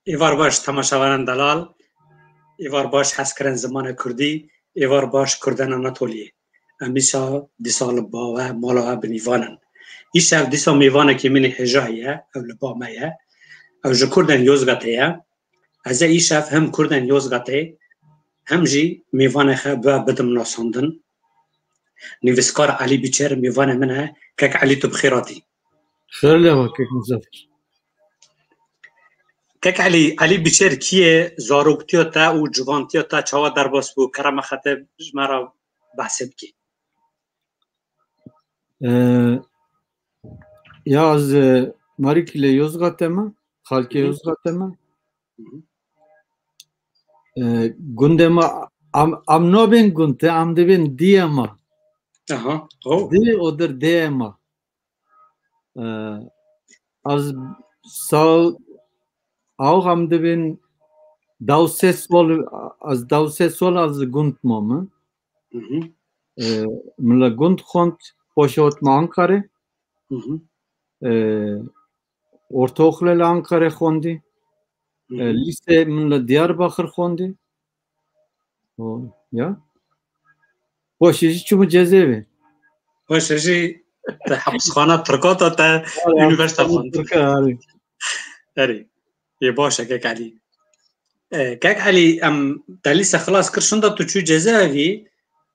ایوار باش تماشاوان دلال، ایوار باش حس کردن زمان کردی، ایوار باش کردن اناتولیه. امیشا دیسال باوه مالا بنیوانن. ایش اف دیسا میوانه که منی حجایه، او لبامه، او جو کردن یوزگاتیه. از ایش اف هم کردن یوزگاتی، هم جی میوانه خواه بدم ناساندن. نویسکار علی بیچر میوانه منه که علی تو بخیراتی. خیلی وقت مزفر. که علی بیچر کیه زاروکتیو تا و جوانتیو تا چاوا در باس بو کرم خطه مرا بحثت کی یا از ماریکیل یوزگاتما خالک یوزگاتما گندما ام نوبین گنده ام دبین دیما دی اودر دیما از سال auch am debin dausesol az gunt mama mla gunt khont poshot Ankara ortaokul Ankara khondi lise mla Diyarbakır khondi ya poşici çumu cezaevi poşici hapishane Türkata ta üniversite khondi eri یه باشه که علی ام دلیس خلاص کرشنده تو چو جزاوی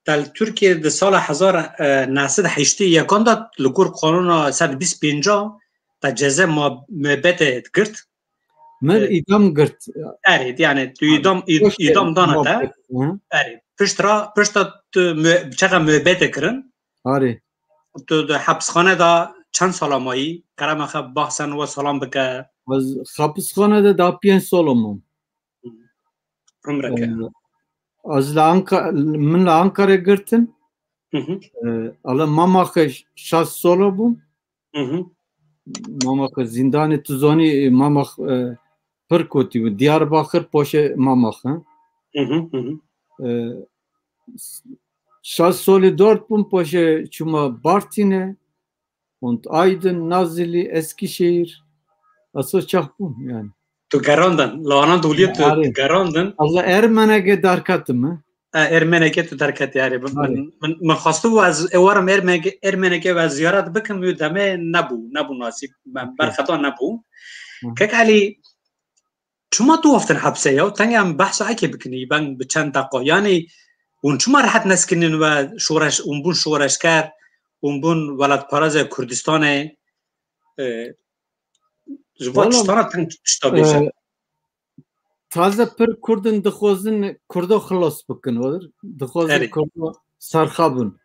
دل ترکیه ده سال 1980 یکان داد لگور قانون 125 تا جزا مبت گرت مر ایدام گرت ارید یعنی تو ایدام دانه تا ارید پشت چقدر مبت کرن تو ده حبسخانه دا چند سال مایی کرم خب بحثن و سلام بکه از hapishanede daha 5 solomon. Az Ankara'ya girdim. Ala Mamak'a şas solo bu. Mamak'a zindanı tuzani Mamak perkoti bu. Diyarbakır poşe Mamak. Şas soli 4 bun poşe çuma Bartine und Aydın, Nazilli, Eskişehir. Asıl çakpum yani. Tu garandan, lanan doliye tu garandan. Allah Ermenege darkatı mı? Ermenege tu darkat yani. من خواستم و از اوارم ارمنگه و زیارت بکم و دمه نبو ناسیب برخطا نبو که علی شما تو وقتن حبسه یا تنگه هم بحث اکی بکنی بان به چند دقیقه یعنی اون شما راحت نسکنین و شورش اون بون شورشگر اون بون ولد پارز کردستان taze per Kurdun dıxozun Kurdo xlos bıkın olur. Dıxozun Kurdo sarxabın.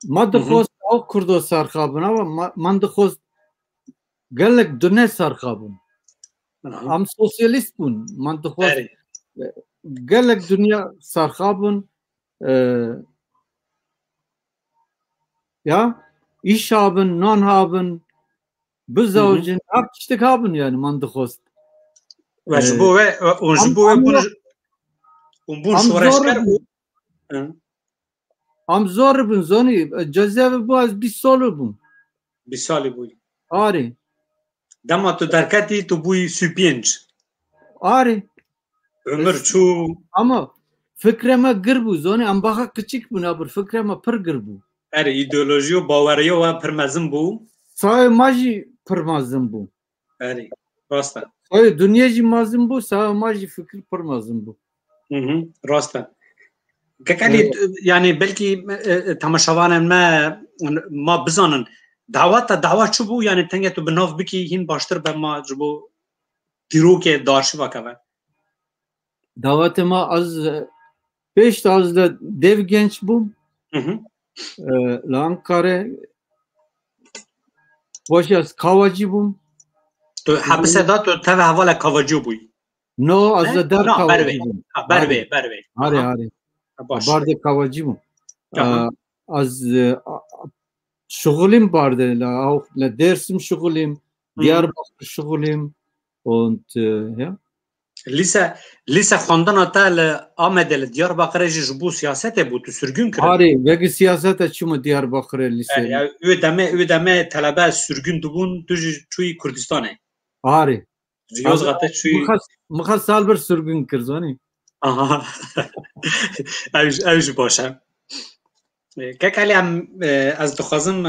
Ma dıxoz o Kurdo sarxabın ama man dıxoz gelek düne sarxabın. Am sosyalist bun. Man dıxoz gelek dünya sarxabın. Ya iş haben, non haben. Bu zavcın akçtık haben yani mandıkost. Ve bu bun şureşker am zor bun zoni cezaevi bu az bir solu bun. Bir solu bu. Ari. Dama tu darkati tu bu süpinç. Ari. Ömür çu. Ama fikreme gır bu zoni am baka küçük bun abur fikreme pır gır bu. Ari ideolojiyo bavariyo ve pırmazın bu. Sahi maji pırmazın bu. Ari. Rasta. Sahi dünyacı mazın bu, sahi maji fikir pırmazın bu. Rasta. Kakali yani belki tamaşavanın ma bizanın davat çu bu yani tenge tu binav biki hin baştır ben ma bu diroke darşı vakava. Davatema az 5 tazda dev genç bu. Ankara Boşas kavacı bu. تو حبسه دا تو تve havala kavacı bu. No az dar kavacı bu. Berve. Hari. Barde kavacı bu. Az şugulim barde la Dersim şugulim, Diyarbakır şugulim und ja. Lise xandan ata Ahmed'le Diyarbakır'a bu siyasete bu tu sürgün kırdı. Hari ve siyasete çumu Diyarbakır'a lise. Yani ödeme talebe sürgün dubun tuju çuy Kürdistan'e. Hari. Yozgat'a şu مخص سال بر سرگن کرزانی aha اوج باشه که کلی هم از دخوازم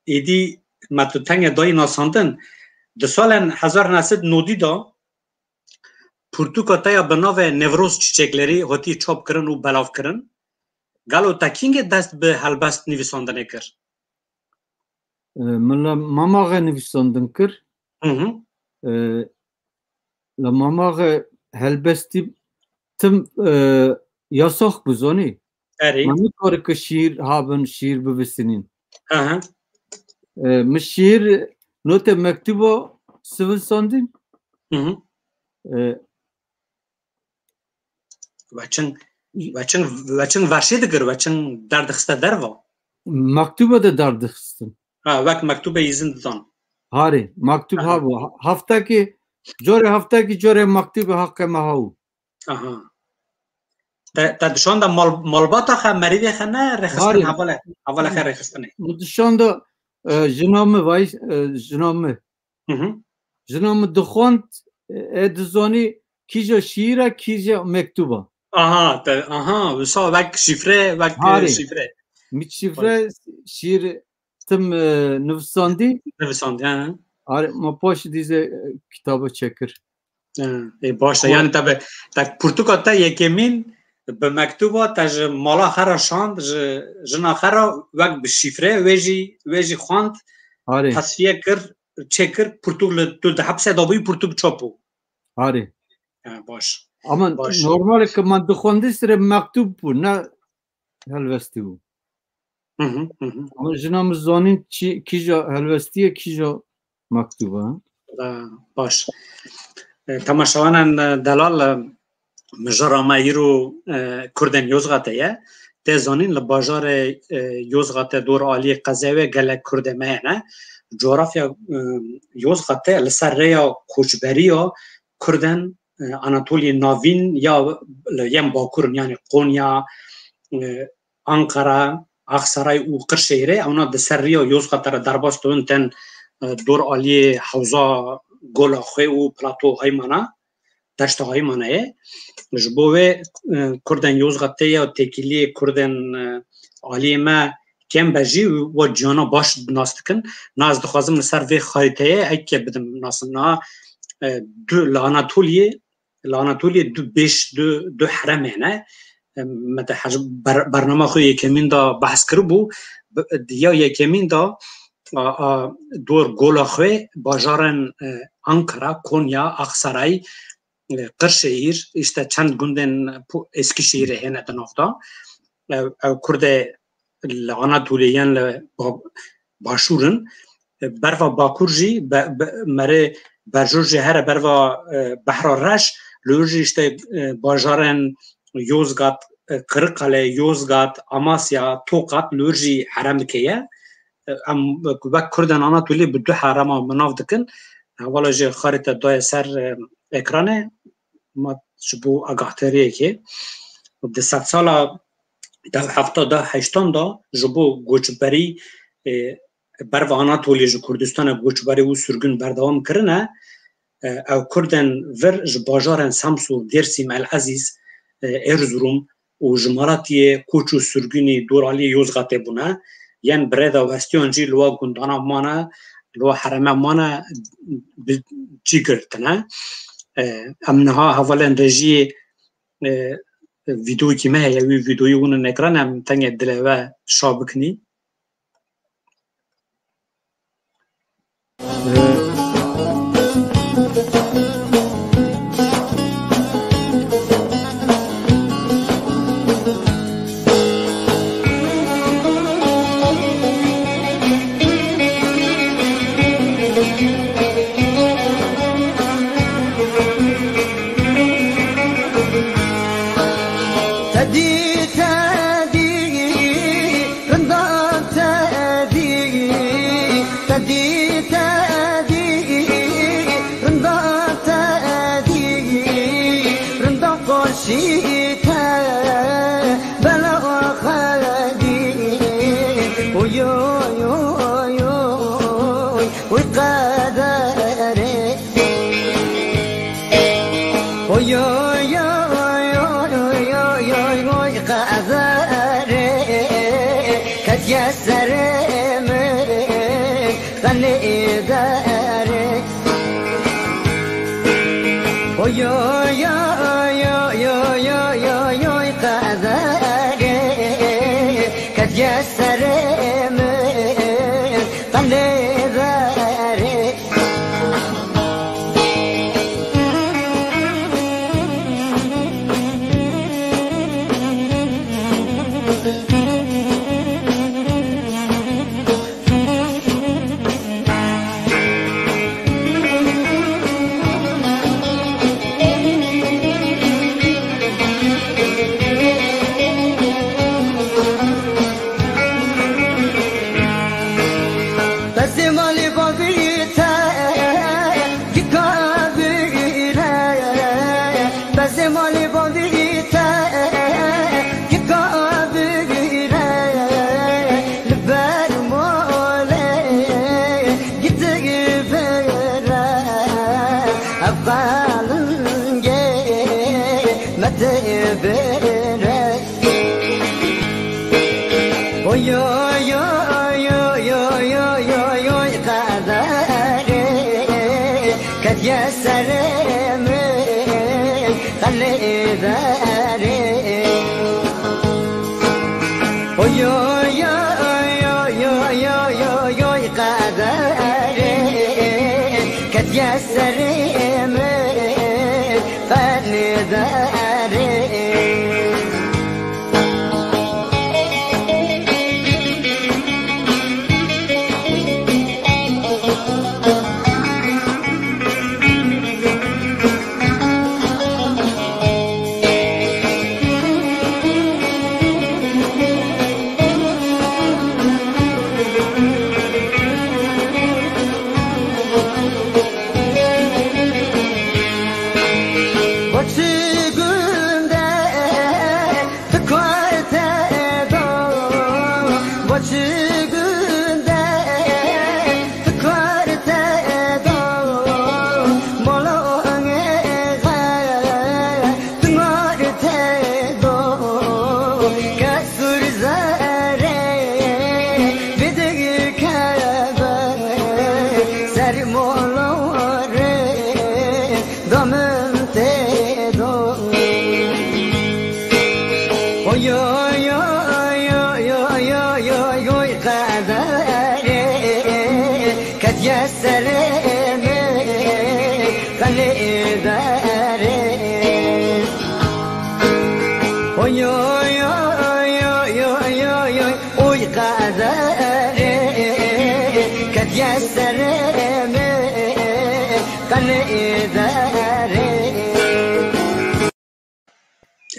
ایدی متوتنگ دای ناساندن ده سال 1990 دا پرتوکاتا یا بناو نوروز چیچکلری هاتی چاپ کرن و بلاف کرن گالو تاکینگ دست به هلبست نویساندنه کر ملا ماماغه نویساندن کر لماماغه هلبستی تم yasak bu zoni. Mani kar ki şiir haben şiir bivistinin. Mi şiir note mektuba sivil sandin. Vaçın varşe digir, vaçın derdixiste derva. Mektuba da derdixistin. Vak mektuba izin didan. Hari, mektub ha bu. Haftaki jore mektuba hakkı mahavu. تا دشان دا مالباتا خا مریض خا نه رخصتن حواله خا رخصتنه دشان دا جنامه وای جنامه دخوند ادزانی کیجا شیره کیجا مکتوبه aha وسا وک شifre شifre mit şifre şiir tüm nüfsandi ha ma poş dize kitabı çekir باشه yani tabi tak Portugal'da yekemin به مکتوبا تاج مالا خرا شاند جنا خرا وقت به شifre ویجی خواند تصفیه کر چکر پرتوگل تو ده حبسه دابوی پرتوگ چاپو باش ama normal ki man dixwandi sire mektub bu ne helvesti bu ama jina mi zanîn kîja helvestiye kîja mektuba baş temaşawanan delal مجرما ایرو کردن یوزغاته یه تزانین لباجار یوزغاته دور عالی قزوه گله کردمه نه جغرافیا یوزغاته لسر ریا کوچبری یا کردن آناتولی ناوین یا یم باکورن یعنی قونیا انقره اخسرای و قرشهیره اونا دسر ریا یوزغاته را درباستون تن دور عالی حوزا گلاخه و پلاتو هایمانه دشت هایمانه جبوه کردن یوزغاته یا تکیلی کردن عالی ما کم بجی و جانا باش ناستکن ناز دخوازم لسر وی خریطه اکی بدم ناسنا دو لاناتولیه دو بیش دو حرمه نه مده برنامه خوی یکمین دا بحث کربو یا یکمین دا دور گولا خوی باجارن انکره کنیا اخسرای قرشهیر işte چند گوندن اسکیشهیر هنه دنافتا او کرده لاناتولیان باشورن بروا باکور جی مره برجور جی هر بروا بحر رش لورجی işte باجارن یوزگات کırıkkale یوزگات amasya tokat لورجی حرم کیه ام وک کردن آناتولی بدو حرم مناف دکن اولا جی خریطه دای سر اکرانه ما شبو اگاهتریه که ده 100 سالا ده 70 دا جبو گوچبری برو آناتولی جو کردستان گوچبری و سرگون بردوام کرنه او کردن ور جباجارن سامسو درسیم العزیز ارزروم و جماراتی کوچو سرگونی دورالی یوزغاته بونه یعنی برده وستیان جی لوا گندانا مانه لوا حرمه مانه جی گرتنه امنها حوالن رژی ویدیوی که مه یا ویدیوی اون اکران هم تنگ دله و شابکنی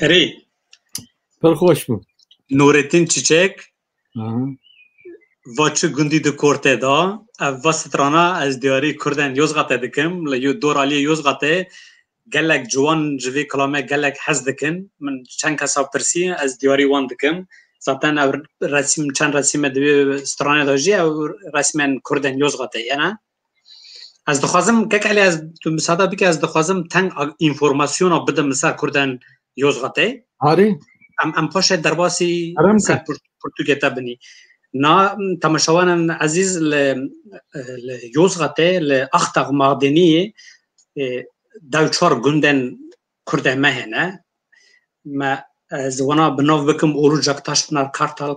اری پرخوش بود نورتین چیچک و چه گندی دو کورته دا و سترانا از دیاری کردن یوزغاته دکم لیو دورالی یوزغاته گلک جوان جوی کلامه گلک حز دکن من چند کسا پرسی از دیاری وان دکم زبطن رسم چند رسم دوی سترانه داجی او رسم کردن یوزغاته یعنی از دخوازم که علی از مساعده بی که از دخوازم تنگ اینفورماسیون بدم مثلا کردن یوزغاته آره ام پاشه درباسی پرتوگیتا بنی نا تماشاوان عزیز یوزغاته لاختغ معدنی داوچار گندن کرده مهنه ما زوانا بناو بکم اورو جاکتاش بنار کارتال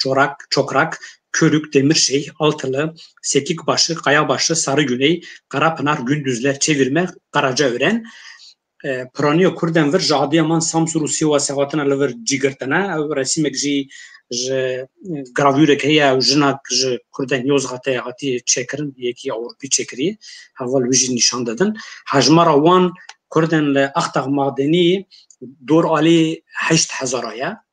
کاrak çokrak körük demirşeh altılı sekik başı kaya başı sarı güney Karapınar gündüzler çevirme Karacaören Pranio Kurden ver Jadiyaman Samsun Rusya ve sevatına lever cigirtana resimek ji gravürek heye jinak ji Kurden Yozgat'a hati çekirin yeki Avrupa çekiri haval vijin nişan dedin hajmara wan Kurden le Ahtağ madeni dor ali 8000'ya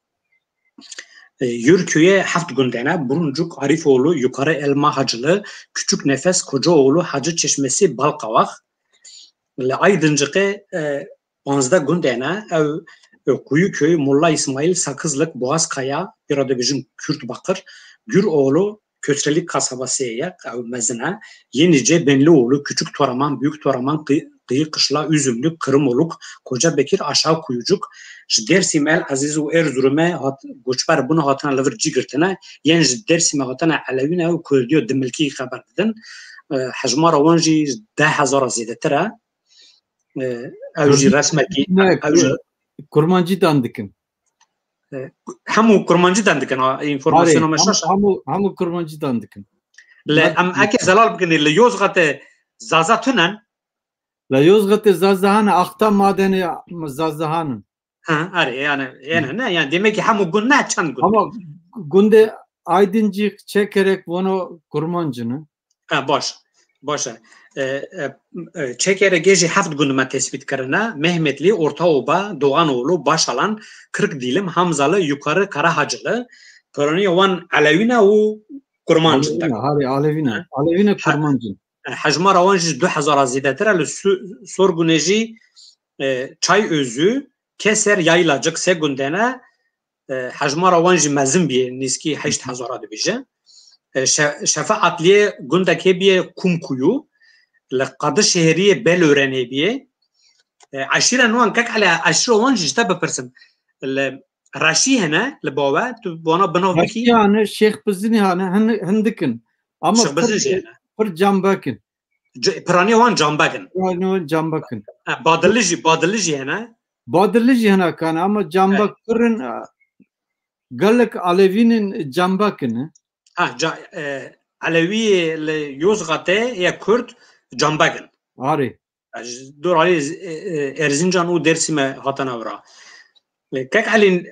Yürküye haft gündene Buruncuk Arifoğlu Yukarı Elma Hacılı Küçük Nefes Kocaoğlu Hacı Çeşmesi Balkavak Aydıncık'ı 15 gündene Kuyuköy Mulla İsmail Sakızlık Boğazkaya bir adı bizim Kürt Bakır Güroğlu Kötrelik kasabası mezine Yenice Benlioğlu Küçük Toraman Büyük Toraman Kıyı Kışla Üzümlük Kırımoluk Koca Bekir Aşağı Kuyucuk Dersimel Azizu Erzurum'e göçber bunu hatına lavır cigirtine yani Dersim'e hatına Alevine ve Kurdiyo Demilki haber dedin hacmara wanji 10,000 زیاده تره اوجی رسمکی کرمانجی داندکن همو کرمانجی داندکن اینفورماسیون مشاش همو کرمانجی داندکن لا ام اکی زلال بکنی لیوزغت زازاتونن لیوزغت زازهان اختا مادنی زازهانن ha ari yani ne yani demek ki hamu gün ne çan gün ama günde aydıncık çekerek bunu kurmancını ha boş çekere gezi haft günüme tespit karına Mehmetli Ortaoba Doğanoğlu Başalan 40 dilim Hamzalı yukarı Karahacılı Koroni olan Alevina o kurmancı hari Alevina kurmancı hacma ravanj 2000 ziyadetir sorguneji çay özü keser yaylacık se gündene hacma ravanj mezin bir niski 8000 dibije şefaatliye gündeki bir kumkuyu لقد شهرية بلوراني بيه عشيرة نوان كاك على عشيرة وان جيجتا ببرسم الراشي هنا لبوا تبوانا بناو بكي يعني الشيخ بزني هنا هندكن أما شيخ بزني هنا بر جامباكن براني وان جامباكن بادلجي هنا كان أما جامباك برن قالك علويين جامباكن علوي يوزغته يا كرد Canbagin. Ari. Dur Ali Erzincan o dersime hatana vura. Kek alin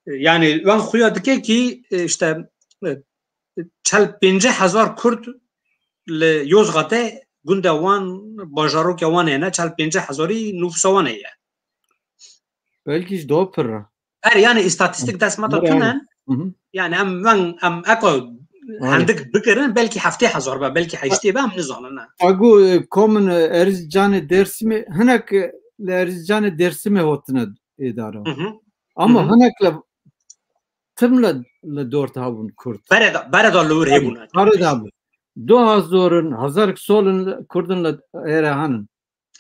yani ben xuyadık ki işte çal 5000 Kurd le Yozgat'e günde wan bajarok ya wan ene çal 5000 nüfusa wan ya. Belki dopra. Yani istatistik desmata tunan. Yani am eko عندك بكرن بلكي حفتي حزر بلكي حيشتي بقى من زعلنا اقول كومن ارزجان درسمي هناك الارزجان درسمي هوتنا اداره اما هناك تملا لدورت هاون كرد برد لور هيبونا برد دو هزارن هزار سولن كردن ارهانن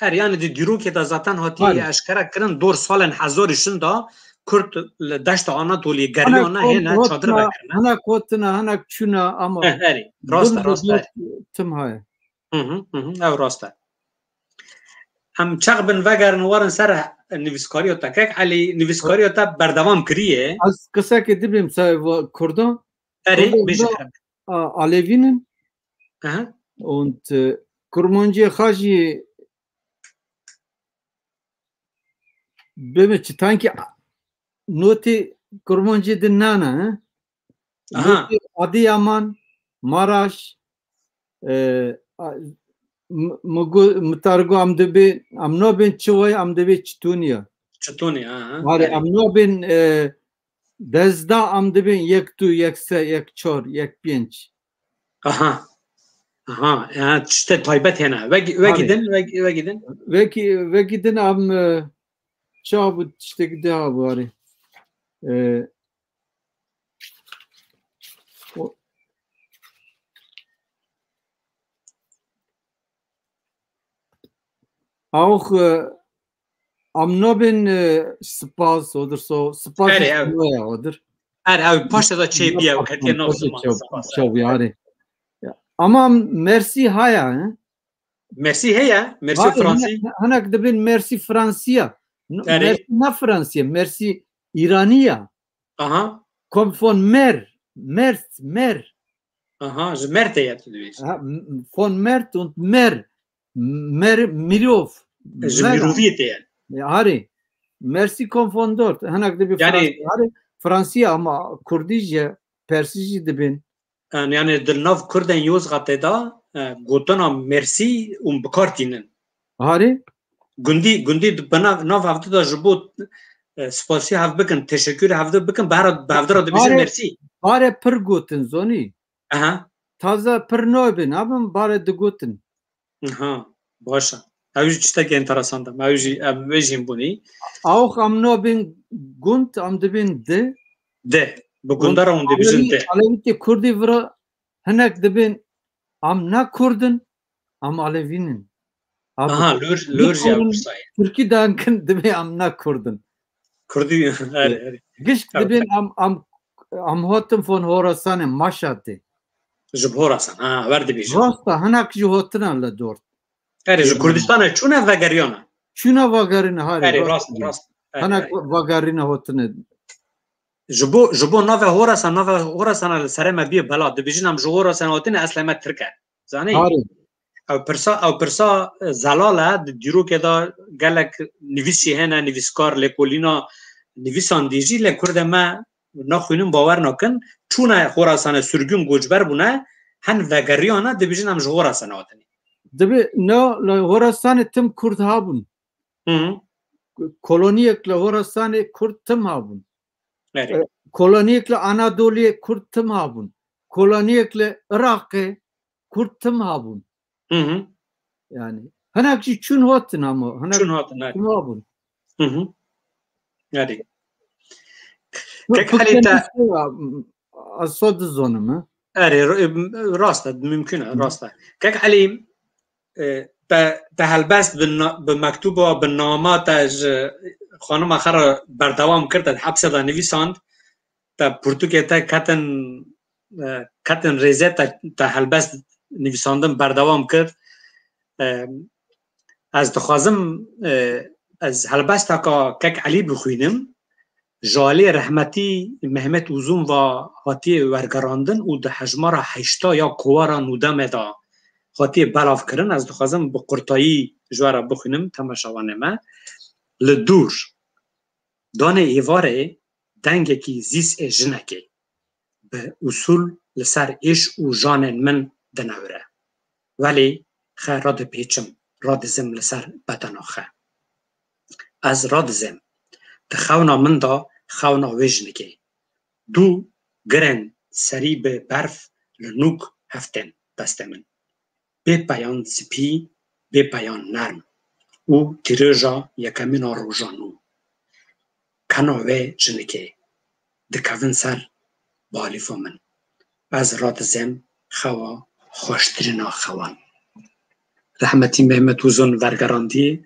yani de diru ki da zaten hati aşkara kırın dor salen hazorişin da Kürt daşta Anadolu'ya geriyorlar hena çadır bakırlar. Hana kotuna hana çuna ama. Evet, rasta. Tüm hay. Ev rasta. Hem çağbın vegarın varın sara nüviskaryota kek Ali nüviskaryota berdavam kiriye. Az kısa ki dibim sayı Kurdun. Evet, beşiktaş. Alevinin. Und Kurmancı Haji Bemeç tanki Noti Kurmancı dinlana Noti Adıyaman Maraş Mutargo amdebi amnobin çoğay amdebi Çtunya Var amnobin dezda amdebin yektu yekse yekçor yekpienç Aha yani işte taybet hena ve gidin ve gidin am çabuk işte gidiyor bari auch am nobin spas oder so spas oder abi paşa da çebiye katiye nasıl yani ama Mersi haya Mersi heya Mersi Fransi hanak debin Mersi Fransiya Mersi na Fransiya Mersi İraniya aha kommt von Mer aha Merte yaptı von Mert und Mirov Miroviyete yani Mersi kommt von dort hanak debin yani Fransiya ama Kurdisce Persisce debin yani dilnav Kurden Yozgat'ta da gotana Mersi bekartinin. Hari? Gündi bana nav hafta da jibot spasi hav bikin teşekkür hav bikin bavdara da bizim Mersi. Bare per gotin zoni. Aha. Taza per noybin abim bare de gotin. Aha. Başa. Avcı çıtak enteresan da. Avcı buni. Auch am nobin gunt am debin de. Bugundara on de bizim de. Aleviti Kurdi vra hanak debin am na Kurdun am Alevinin. Aha lur yapmışsay. Türkiye danken debe am na Kurdun. Kurdi Gish debin am hotum von Horasan Maşati. Jib Horasan. Ha verdi bir. Rosta hanak ju hotuna la dort. eri ji Kurdistanê çûne vegeriyana çûna vegerîne harê eri rast hinek vegerîne hotine ji bo nava Horasan li serê me bîye bela dibêjin em ji Horasan hotine eslê me Tirk e zanî harê ew pirsa zelal e di dîrokê da gelek nivîsî hene nivîskar lêkolîna nivîsan dî jî lê Kurdê me naxwînin bawer nakin çûne Horasanê sürgûn goçber bûne hen vegeriyana dibêjin em ji Horasan hatinê dibê no li Horasanê tim Kurd habûn koloniyek li Horasanê Kurd tim habûn koloniyek li Anadoliyê Kurd tim habûn koloniyek li Iraqê Kurd tim habûn yani hinek jî çûn hatin ama hinek tim habûn erê az so dizanim erê rast e mümkün e rast e kek Elî te helbest bi mektuba bi nama te ji xanima xwe re berdewam kir te hepsê de nivîsand te pirtûkê te ketin rêzê te helbest nivîsandin berdewam kir ez dixwazim ez helbesteka kek Elî bixwînim ji aliyê rehmetî Mehmet Uzun ve hatiye wergerandin û di hejmara heşta ya kuwara nûdemê da hatiye belav kirin ez dixwazim bi qurtayî ji we re bixwînim temeşavanê me li dûr danê êvarê dengekî zîs ê jinekê bi usûl li ser êş û janên min dinewire welê xe radipêçim radizim li ser bedena xwe ez radizim di xewna min da xewna wê jinekê dû girên serî bi berf li nûk heftên destê min bê peyan spî bê peyan nerm û tîrêja yekemîna roja nû kena wê jinekê dikevin ser balîfa min ez radizim xewa xweştirîna xewan rehmetî Mehmet Uzun wergerandî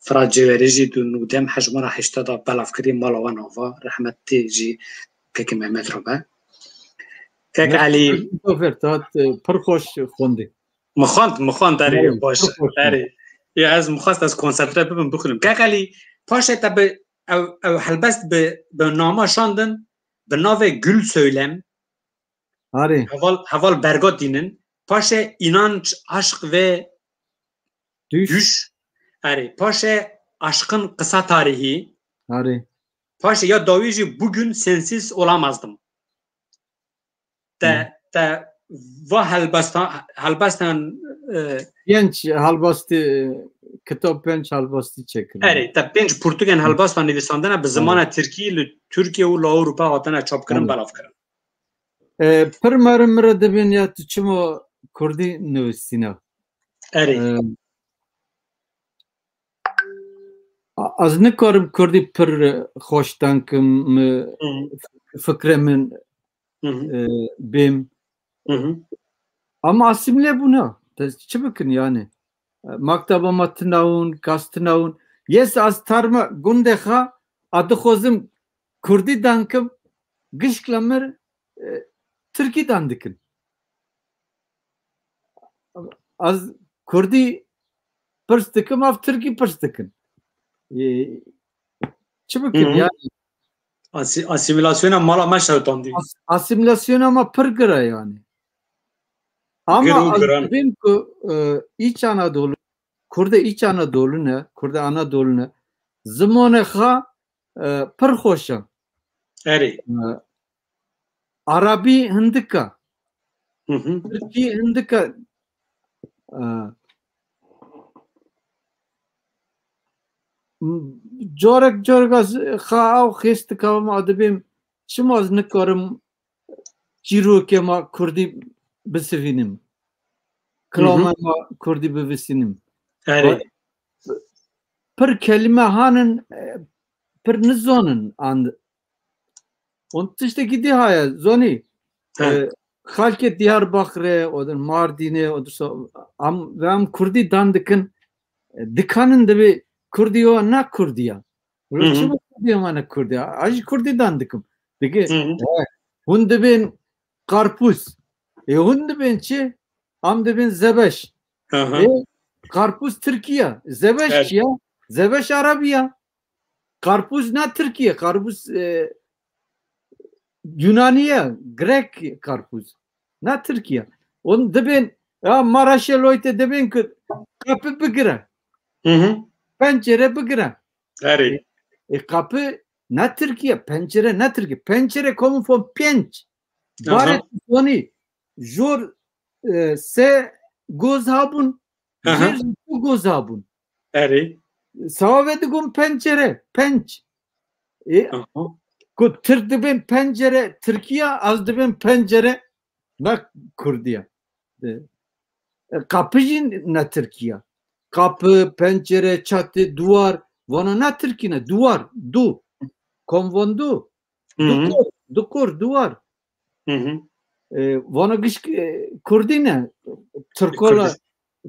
Fira Cêwerî jî di nûdem hejmara heşta da belavkirî mala we nava rehmetî jî kekê Mehmet re be kek Elî pir xweş xwendî mixwand erê baş erê ez mixwast ez konsertre bibim bixwînim kek Elî paşê te bi ew helbest bi nama şandin bi navê Gül Söylem harê heval bergot dînin paşê inanç aşk ve düş erê paşê aşkın kısa tarihi harê paşê ya dawî jî bugün sensiz olamazdım te va helbestan genç helbastî kitap penç helbastî çekirin erê te pênc pirtûkên helbestan nivîsandine bi zimana Tirkî li Tirkiye û li Ewropa hatine çapkirin belavkirin pir merim re dibên ya tu çima Kurdî nivîstîne erê az nikarim Kurdî pir xweş denkim fikrê min bêm ama asimile bûne çi bikin yani mekteba me tinawûn kas tinawûn yes az tarma gundê xwe a dixwazim Kurdî denkim gişk li mir Tirkî dan dikin az Kurdî pirs dikim ev Tirkî pirs dikin çi bikin yani asimilasyona mala me şewtandî asimilasyona me pir gir e yani ama az dibên ku îç Anadolu Kurdê îç Anadolu ne Kurdê Anadolu ne zimanê xwe pir xweş e erê Arabî hindik e Tirkî hindik e carek az xwe ew xêst dikevim a dibêm çima ez nikarim çîrokê me Kurdî bisivînim kilamê me Kurdî bivîsînim pir kelîme hanin pir nizanin tiştekî dî heye zanî xelkê Diyarbakirê odin Mardînê ve em Kurdî dan dikin dikanin divê Kurdî wa ne Kurdî ya çima Kurdî wa ne Kurdî ya a jî Kurdî dan dikim dike hûn dibên karpûz hûn dibên çi em dibên zebeş Karpuz Türkiye. Zebeş çiye. Zebeş Arabiya. Karpuz ne Türkiye? Karpuz Yunaniye. Grek karpuz. Ne Türkiye? Onu dibin ya Maraş'a loyte dibin ki kapı bıgıra. Pencere bıgıra. Evet. Kapı ne Türkiye? Pencere ne Türkiye? Pencere come from penç. Bare toni. Jor se goz habun. Jer goz habun. Evet. Savavedigum pencere. Penç. Ku Türk dibin pencere. Türkiye az dibin pencere. Bak Kurdiye. Kapı ne Türkiye? Kapı, pencere, çatı, duvar. Vana ne Türkiye? Duvar. Du. Konvondu. Dukur, duvar. Vana gış Kurdi ne?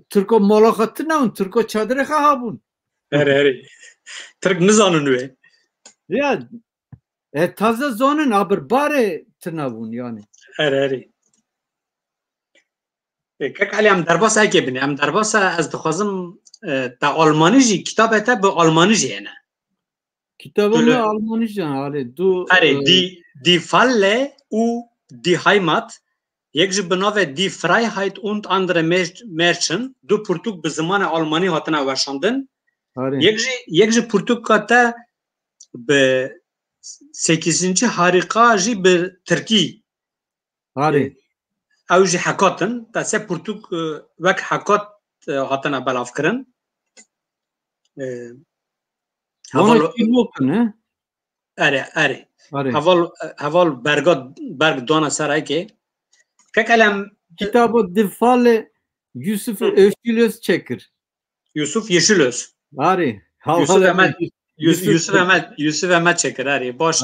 Türko molakatı ne? Türko çadırı habun. Evet. Türk ne zanını? Ya taze zonun aber bare tınavun yani. Evet. Kek Ali am derbasa ekibini. Am derbasa az dixwazim ta Almanî kitap te bi Almanî yani. Kitabını Almanîce hali. Du die Falle u die Heimat yek ji binave die Freiheit und andere Märchen du Portug bi zimanê Almanî hatine weşandin. Yek ji Portug te bi 8. harika jî bi Tirkî. Hali. Ew jî hekatin te se Portug wek hekat hatine belavkirin. Ere. Heval berg dona serayke. Kek elem kitabı Difale Yusuf Öşülöz çekir. Yusuf Yeşilöz. Ari. Yusuf Ahmet çekir. Ari. Baş.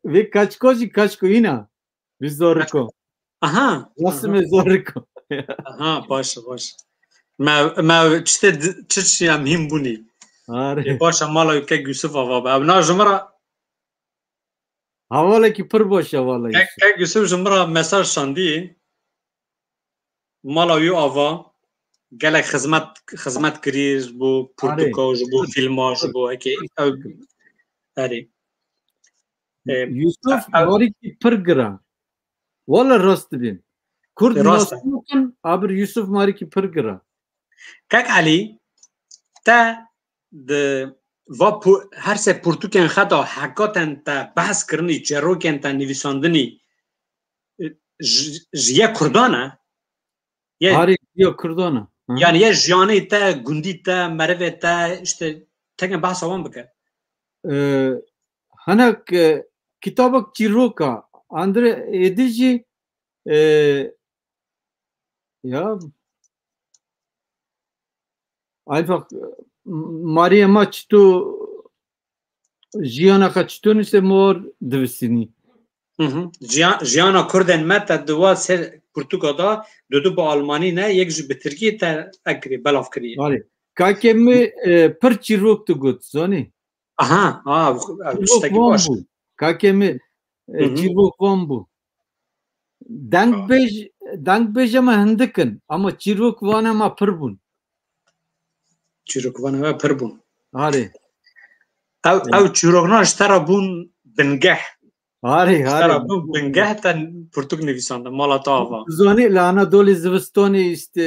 Ve kaçko yine. Biz zoriko. Aha. Nasıl mı zoriko? Aha. Baş. Ma çiçi am him buni. Ari. Baş mala kek Yusuf ava. Abna jumra. Havala ki pır boş havala. Kek Yusuf jumra mesaj şandi. Mala yu ava. Gelek hizmet kirir bu Portukal, bu filmaj, bu heki. Ari. Yusuf mari ki pır gira. Valla rast bin. Kurd nasılken aber Yusuf mari ki pır gira. Kek Ali ta de her se Portuken xata hakaten ta bahs kirni çeroken ta nivîsandinî jiye Kurdana. Ari ya Kurdana. Yani ya jiyanê te, gundî te, merivê te işte teke behsa wan bike. Hanak kitabak çîroka Andre edici ya einfach Maria maçtu jiyana kaçtun ise mor divsini. Jiyana Kurden meta duwa ser Portugal'da dudu bu Almanî ne yek ji bi Tirkiye te ekri belav kiriye. Vale. Kakemi pır çîrok tu got zani. Aha. Çîrok baş. Kakemi çîrok wan bu. Dankbej ama hindikin ama çîrok wan ama pır bun. Çîrok wan ama pır bun. Hare. Ew çîrokna ji tera bûn bingeh. Hare. Bingeh te Portug nivîsande mala te ava. Zani lana doli zivistoni işte.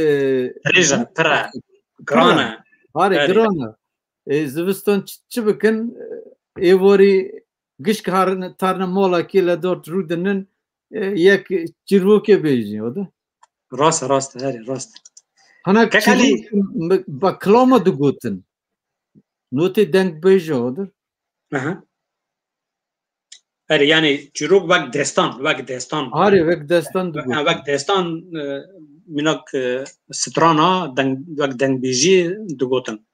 Rêja, pire. Grana. Hare grana. Ziviston çi bikin evori giş tarna mola ki le dort rudinin yek çîroke bejin o da. Rast. Hana kakali baklama du gotin. Note denk bejo odur. Aha. Yani çîrok vek destan. Hare vek destan du gotin. Vek destan minak strana vek denk bejî du gotin.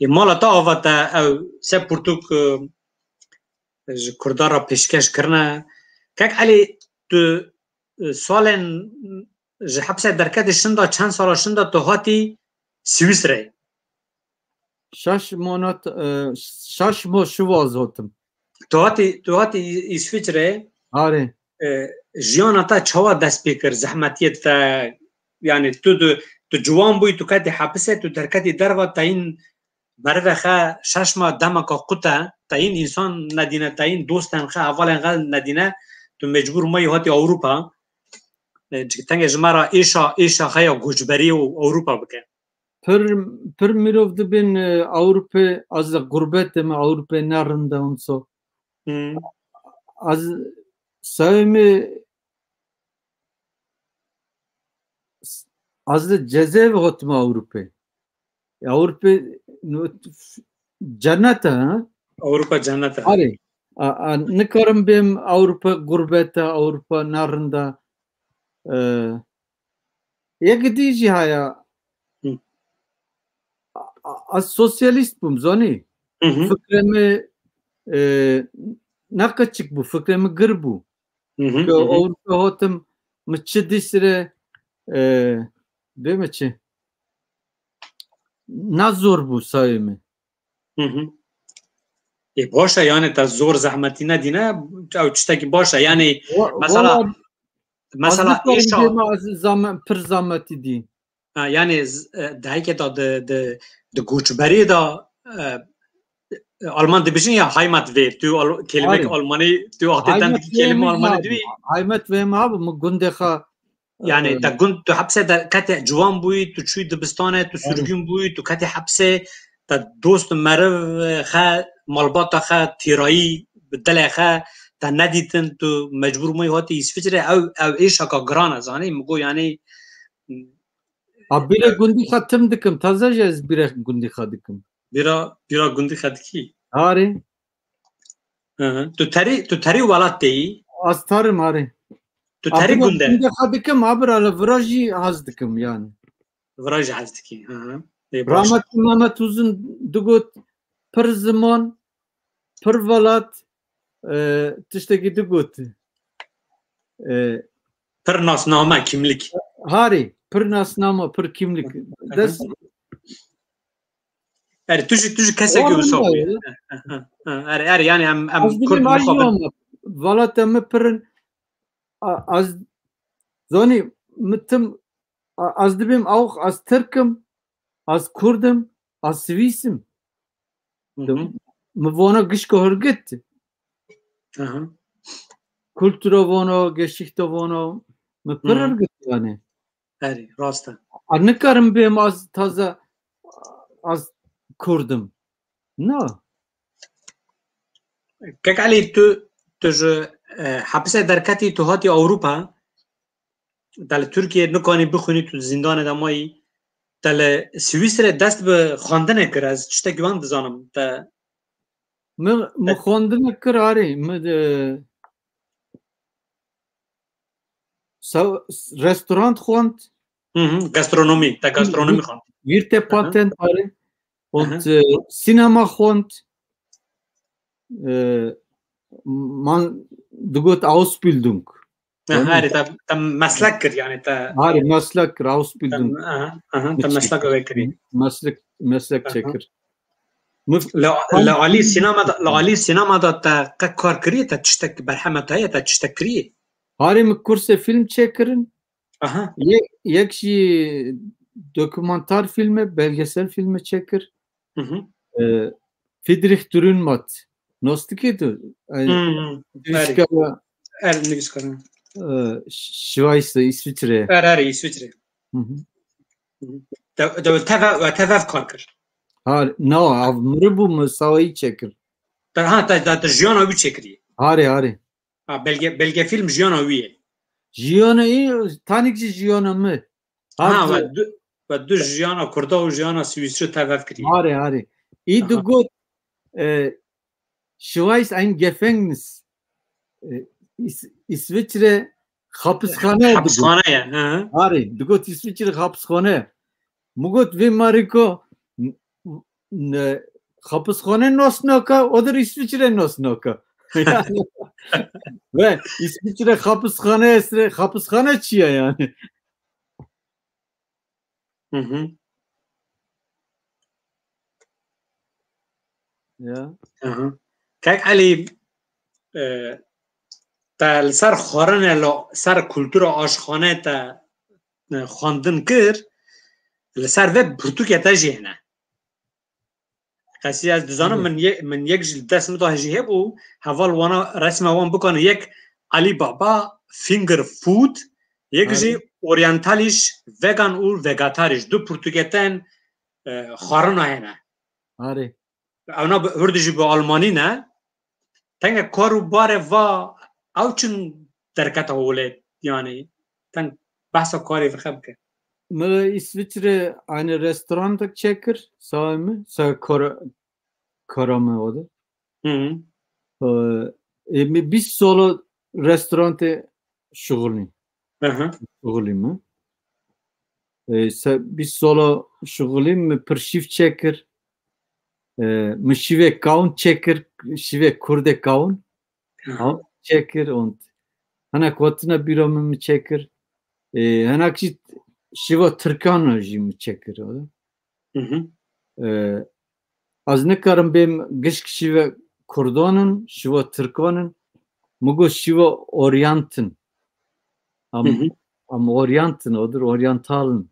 Mala te ava te ew se Portug ji Kurdara pêşkeş kirine. Kek Elî tu salên ji hepsê derketê şinda çend sala şinda tu hatî Swîsreyê. Şaş mo şivaz hotim. Tu hatî İsviçreyê. Hare. Jiyana te çawa dest pê kir zehmetiyê te yani tu تو جوان بوی تو کتی حبسه تو در کتی دروا تا این مرد خا ششما دمکا قطه تا این انسان ندینه تا این دوستن خا اول انقدر ندینه تو مجبور مایی هاتی اوروپا تنگ جمارا ایشا خیا گوجبری و اوروپا بکن پر میروف دبین اوروپا از غربت ما اوروپا نرنده اونسو از سایمی از جزیره هاتم اوروپا جنت ها اوروپا جنت آره نکارم بیم اوروپا غربت اوروپا نرنده یک دیجی هایا از سوسیالیست بوم زانی فکرم نکچک بو فکرم گر بو که اوروپا هاتم مچه دیسره بمچه نزور بو سایمه باشه یعنی تا زور زحمتی ندینه او چشتاکی باشه یعنی مثلا ایشا پر زحمتی دی یعنی دهی که دا د گوچبری دا آلمان دبیشن یا هایمت وی تو کلمه آلمانی تو آتیدن کلمه آلمانی دوی هایمت وی ما هم گنده خواه یعنی تا گند تو حبسه در کتی جوان بوی تو چوی دبستانه تو سرگون بوی تو کتی حبسه تا دوست مرو خواه مالباتا خواه تیرایی بدل خواه تا ندیتن تو مجبور موی هاتی اسفجره او ایشا که گرانه زانه مگو یعنی بیره گندی ختم دکم تازه جز بیره گندی خوا دکم بیره گندی خوا دکی آره تو تری ولات دی از تارم آره تو تری گنده گندی خوا دکم آبراله وراجی هز دکم یعنی وراجی هز دکی رحمت محمد uzun dugot per zaman per velat tişteki dugot per nasname kimlik hari per nasname per kimlik des yani tüj kese gibi sobi yani am kurt muhabbet velat am per az zoni mitim az dibim auch az Türk'üm az Kurd'ım, az Swiß'im. Vona gishko hörgit. Kultura vona, Geschichte vona. Me hörgit yani. Eri, rasta. Ne karım benim az taze az Kurd'ım. No. Kek Ali tu hapse derkati tu hati Avrupa dal Türkiye nukani bixuni tu zindane damai تل سویسره دست به خواندن کر از چه گوان دزانم تا من خواندن کر آره من رستوران خواند گاسترونومی تا گاسترونومی خواند ویرته پاتنت آره und سینما خواند man du gut Ausbildung تا مسلک کر یعنی تا آره مسلک کر Ausbildung تا مسلک وکری مسلک چکر لعلی سینما دا تا کار کری تا چشتک برحمت های تا چشتک کری آره من کورس فیلم چکرن یکشی dokumentar filmi belgesel filmi çekir Friedrich Dürrenmatt Nostikedu Şivaysa İsviçre İsviçre تفاف کارکر نه avmırı bu mesavayı çekir تا جیانا وی چکری آره belge film جیانا ویه جیانا تانیکçi جیانا mı و دو جیانا کرده و جیانا سویسری تفاف کری آره iyi du gut Schweiz ein Gefängnis İsviçre hapishane ya Ari du gut İsviçre hapishane mugut ve Mariko hapishane nosnoka odur İsviçre nosnoka ve İsviçre hapishane çiye yani ya kak Ali تا سر خورن سر کلتور آشخانه تا خواندن کر لسر و پرتوکیا تجیه قصی از دزانم من یک جل دست متو هجیه بو حوال وانا رسم وان بکنه یک علی بابا فینگر فود یک جی اورینتالیش وگان اور وگاتاریش دو پرتوگتن خارن آینه آره اونا هردجی به آلمانی نه تنگ کارو باره و او چون درکت اولید یعنی تنگ بحثا کاری فخب که مل İsviçre aynı restoranda çekir sağ mı? Sağ karama o da. Biz solo restorante şugulüm. Şugulüm mü? Biz solo şugulüm mi? Per şif çekir. Mi şive kaun çekir. Şive kurde kaun. Çekir. Hana kotuna büro mi çekir. Hana kişi şiva Türkan mi çekir o da. Az ne karım benim gışk şiva Kurdanın, şiva Türkanın, mugo şiva Orient'ın. Ama Orient'ın odur, Oriental'ın.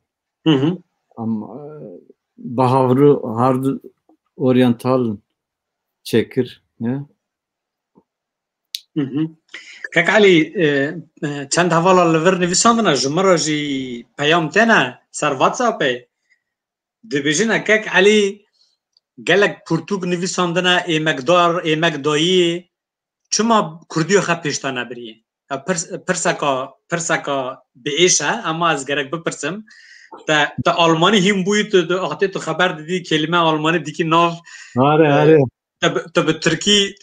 Ama bahavru, hardu Oriental'ın çekir. Ne? Kak Ali, çend havalar lever nevisandına jumara ji peyam tena ser WhatsApp'e dibijina kak Ali gelek Portug nevisandına emekdayı çuma Kurdiyo xa peştana biriye. Persaka beişe ama az gerek bipirsim ta Almani him buyut da ahte tu haber dedi kelime Almani diki nav Are تا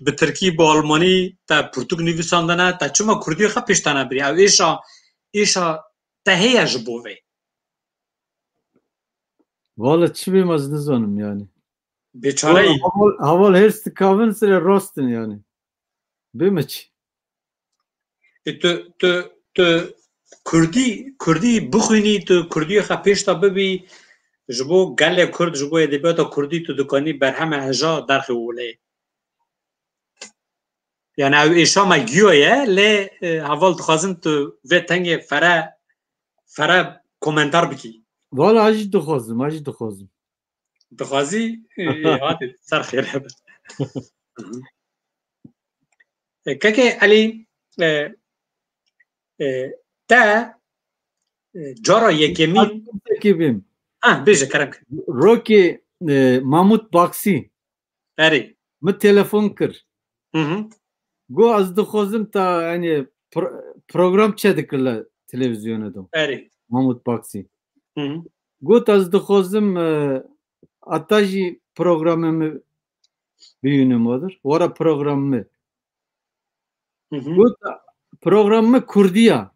به ترکی با آلمانی تا پرتوگ نویساندنه تا چما کردی خب پیشتانه بری او ایشا تهیه جبوه Valla çi bilmez nizanım yani. Beçare Haval her stikavın sıra rostun yani. Bilmeç. Tu Kurdi buxuni tu Kurdi خب پیشتا ببی جبو گله کرد جبو ادبیات کردی تو دکانی برهم هجا درخ وله yani او ایشا ما گیویه لی حوال تخوازم تو و تنگ فره کومنتار بکی Valla acı dıxozum. دخوازی hadi سر خیره بد که علی تا جارا یکمین بیجه کرم Roki Mahmut Baksi اری mı telefon kır. Go az dıxozum ta yani program çedikirler televizyona da. اری Mahmut Baksi. Go az dıxozum ataji programımı büyünüm odur. Ora programı. Go programı Kurdiya.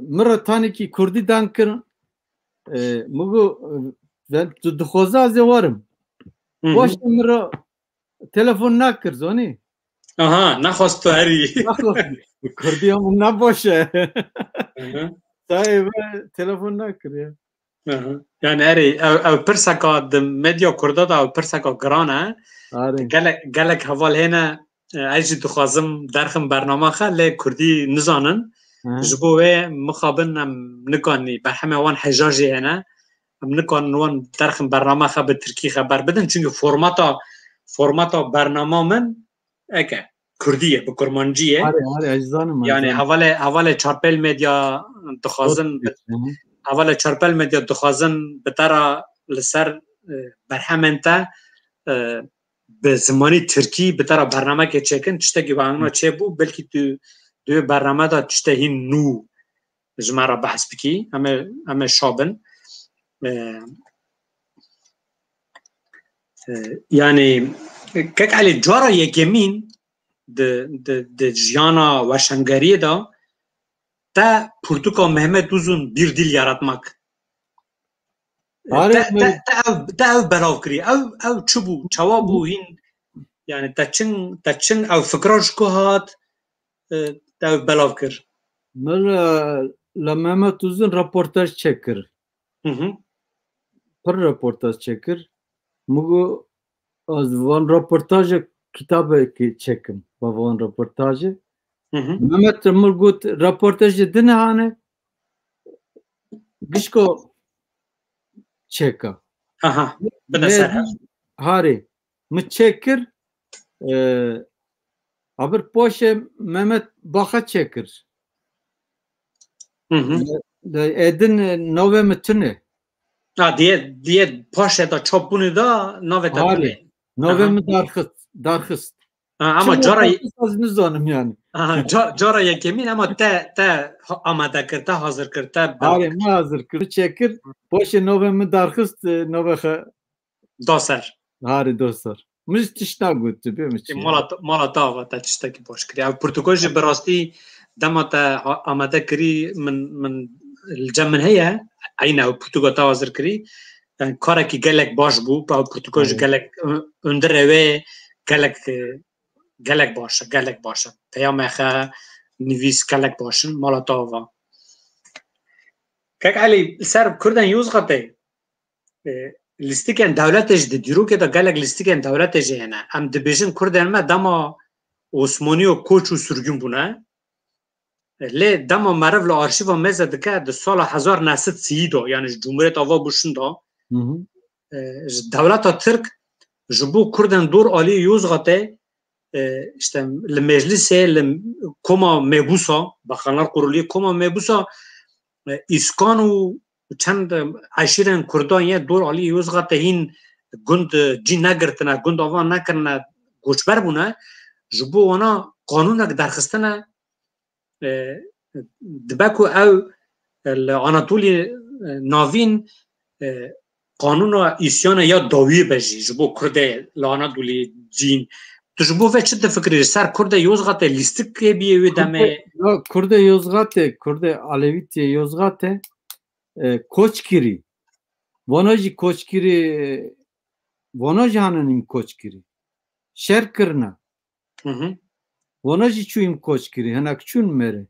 Mıra taniki Kurdi dankır mugu ben dıxoza az varım. Boş mıra telefon nakır zoni. Aha, naxwaست هری Kurdiya mı ne boşe. Sahibi telefon nakır ya. Yani eri ev pirsaka de medya Kurda da ev pirsaka grana gelek haval hena ejî dixwazim derxim bername xe lê Kurdî nizanin ji bo wê mixabin em nikanî berhemê wan hejajê hene em nikanin wan derxim bername xe bi Tirkî xeber bidin çünkü formata bernama min eke Kurdî ye bi kurmancî ye yani hevalê çarpêl medya dixwazin hevalê çarpêl medya dixwazin bi tera li ser berhemên te bi zimanî Tirkî bi tera bernamekê çêkin tiştekî bangina çêbû belkî tu دوی برنامه دا تشته هین نو جمعه بحث بکی همه شابن yani kek ali jara yekemin de jiyana weşengeriye da te Portuka Mehmet Uzun bir dil yaratmak te ev belav kiri ev çubu çawabu hin yani te çin ev fikraj kuhat te belav kir. La Mehmet Uzun raportaj çekir. Per raportaj çekir. Mugu az van raportajı kitabı ki çekim. Van raportajı. Mehmet Murgut raportajı dinhane gişko çeka. Aha. Bine ser. Hari. Mı çekir aber poşe Mehmet Baka çekir. Edin nove mı Ha diye poşe da çopunu da nove da tüne. Nove mi darhıst. Ama cara az zanım yani. Cara yekemin ama te amada kırta hazır kırta. Hari mi hazır kır çekir. Poşe nove mi darhıst nove dostlar. Hari dostlar. Müz tişna gutu bir mi? Mala tava ta tiştaki boş kiri. Av Portugalca berasti dama ta amada kiri min الجمن هي عينا Portugal ta hazır kiri. Yani karaki gelek baş bu. Portugalca gelek öndere gelek başa. Peyamaha nivis gelek başın mala tava. Kak Ali ser Kurdan Yozgat'e listiken devletej de diru ke da gelek listiken devletej yani. Am dibijin Kurdan ma dama Osmani o koç u sürgün buna. Le dama marav la arşiva meze dike de sala 1930 yani Cumhuriyet ava buşunda. Devleta Türk jibo Kurdan dor ali Yozgat'e işte le meclise le koma mebusa bakanlar kurulu koma mebusa iskan u çend aşiren Kurdan ya dor ali Yozgat'e hin gund cin nagirtna gund avan nakirna göçber buna jibo ona kanunak darxistana دباكو او الاناطولي نافين قانون اسيان یا داوی بجی جبو کرده لاناطولي جین تجبو و چه فکری سر کرده یوزغات لیستیک بیه و دمه کرده یوزغات کرده علویت یوزغات کوچکیری واناجی کوچکیری واناجی هاننیم کوچکیری شر کرنا واناجی چویم کوچکیری هنک چون مره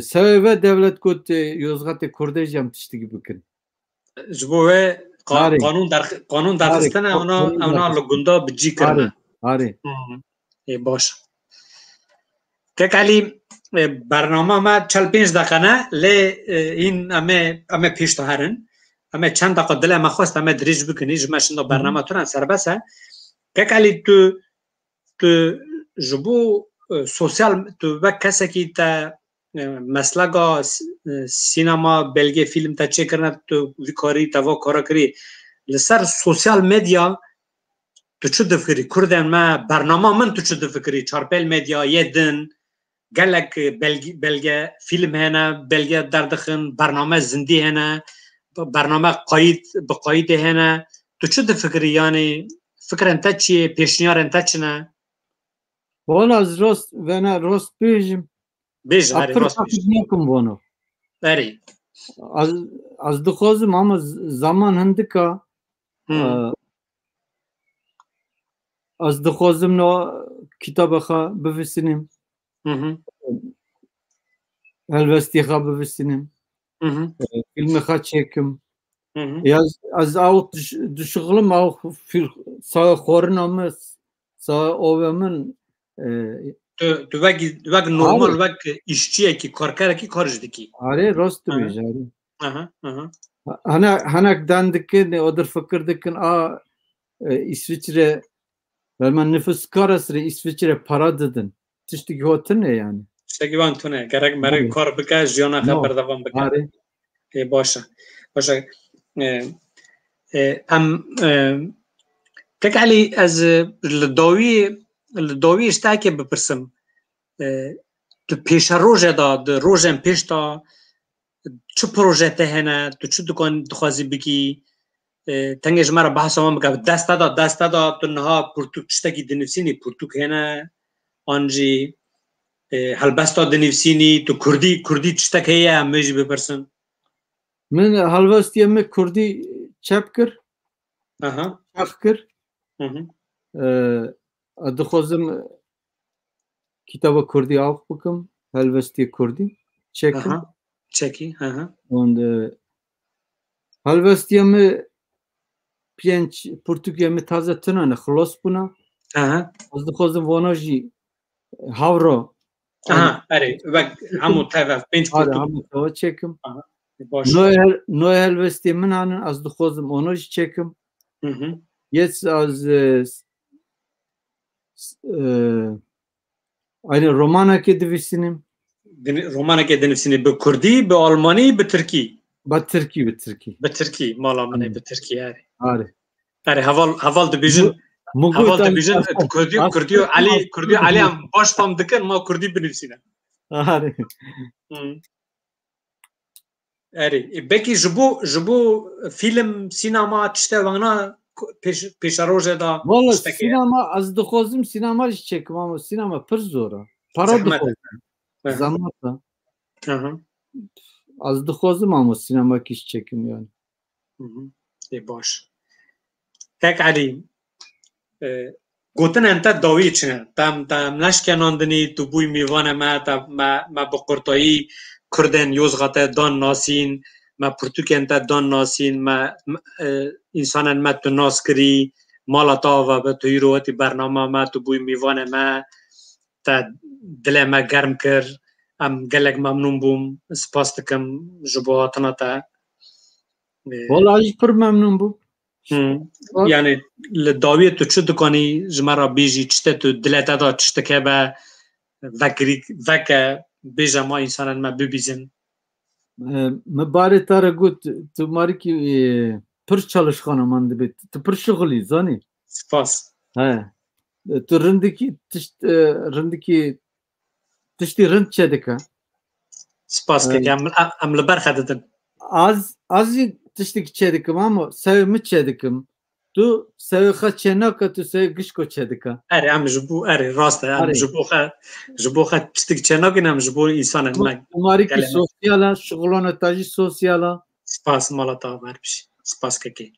Sevve devlet kod Yozgat'ı Kurdejam tişti gibi kin. Jbo ve kanun darxistana ona lugunda bicî kirne. Hari. Baş. Kek Ali bername me 45 dakika le in ame pêş diherin. Ame çend dakika dile me xwest ame dirêj bikin ji me şinda bername turan serbest e. Kek Ali tu jbo sosyal tu ve kesekî te mesleka sinema belge film te çêkirine tu vî karî teva kara kirî li ser sosyal medya tu çi difikirî Kurden me bernama min tu çi difikirî çarpêl medya yê din gelek belge film hene belge derdixin bername zindî hene bername bi qayîdê hene tu çi difikirî yani fikrên te çi ye pêşniyarên te çi ne Valla rost vena rost bejim. Bej hari rost bejim. Bunu. Eri. Az dixwazim ama zaman hindika az dixwazim no kitabexa bivîsinim. Helvestîxa bivîsinim. Filmexa çêkim. Az aw dişiğilim aw sağa xwarin me sağa ovemin Tu vek normal vek işçiyekî karkerekî kar ji dikî. Arê rost dibêje. Hinek den dikin odir fikir dikin a İsviçre men nüfus karasî İsviçre para didin. Tiştekî hotin ne yani? Tiştekî wan tune gerek merek kar bike jiyana xwe berdevam bike. Baş e. Em tek Ali ez li dawî iştekê bipirsim tu pêşa rojê da di rojên pêş da çi proje te hene tu çi dixwazî bikî tengê ji me re behsa wan bike desta da tu niha pirtûk tiştekî dinivîsînî pirtûk hene an jî helbesta dinivîsînî tu Kurdî tiştek heye em jî bipirsin Min helbestiyê me Kurdî çep kir çex kir dixwazim kitaba Kurdî av bikim helbestiyê Kurdî çekim çekî helbestiyê me pênc pirtûkê me taze tune xilos bûne ez dixwazim wana jî hawra erê wek hemû teve pênc hemû teve çekim باش نو هلوستی من هنن از دخوازم اونوش چکم یس از aynı romana ki divisinin romana ki divisinin be Kurdi be Almani be Türki be Türki be Türki mala mene be Türki yani ari haval dibijin Kurdi Ali am baş fam dikin ma Kurdi binivsine ari ari belki jibo film sinema tişte vana peşaroje da valla sinema az dixwazim sinema jî çekim ama sinema pir zor e para dixwazim zahmet e az dixwazim ama sinema jî çekim yani baş tek Ali gotin ente dawî çine tam leşkenandinî tu bûyî mêvana me bi qurtayî Kurdên Yozgatê dan nasîn me pirtûkên te dan nasîn me însanên me tu nas kirî mala ta ve tu îro wetî bername me tu bûyî mêvanê me te dilê me germ kir em gelek memnûn bûm spas dikim ji bo hatina te valla jî pir memnûn bûm yani li dawiyê tu çi dikanî ji me re bêjî çi tu dilê te da tiştike be veke bêje ma însanên me bibîzin me barê te re got tu marîkî pir çalışxanaman dibe tu pir şixulî zanî spas he tu rindikî tiştî rind çê dike spas em li ber xwe didin az jî tiştekî çê dikim ama sevê min çê dikim tu sevê xwe çê nake tu sevê gişko çê dike erê em ji bo erê rast e em ji bo xwe tiştekî çê nakin em ji bo însanên me marîkî sosyal e şixulana te jî sosyal e spas mala ta berpişî spas kekê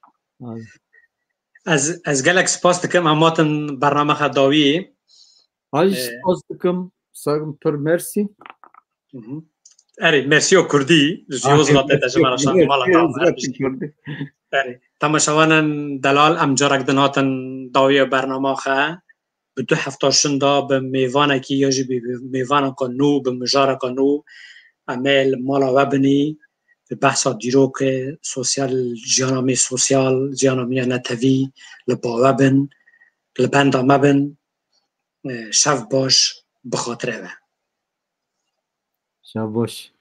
ez gelek spas dikim em hatin bername xwe dawiyê jî spas dikim sagim pir mersi erê mersiya Kurdî ji Yozgatê te ji me re şand mala ta erê temaşevanên delal em carek din hatin dawiya bername xwe bi du heftaşin da bi mêvanekî ya jî bi mêvaneka nû bi mijareka nû em ê li mala we binî bi behsa dîrokê sosyal jiyana me sosyal jiyana me netevî li bawe bin li benda me bin şev baş bi xatirê ve şev baş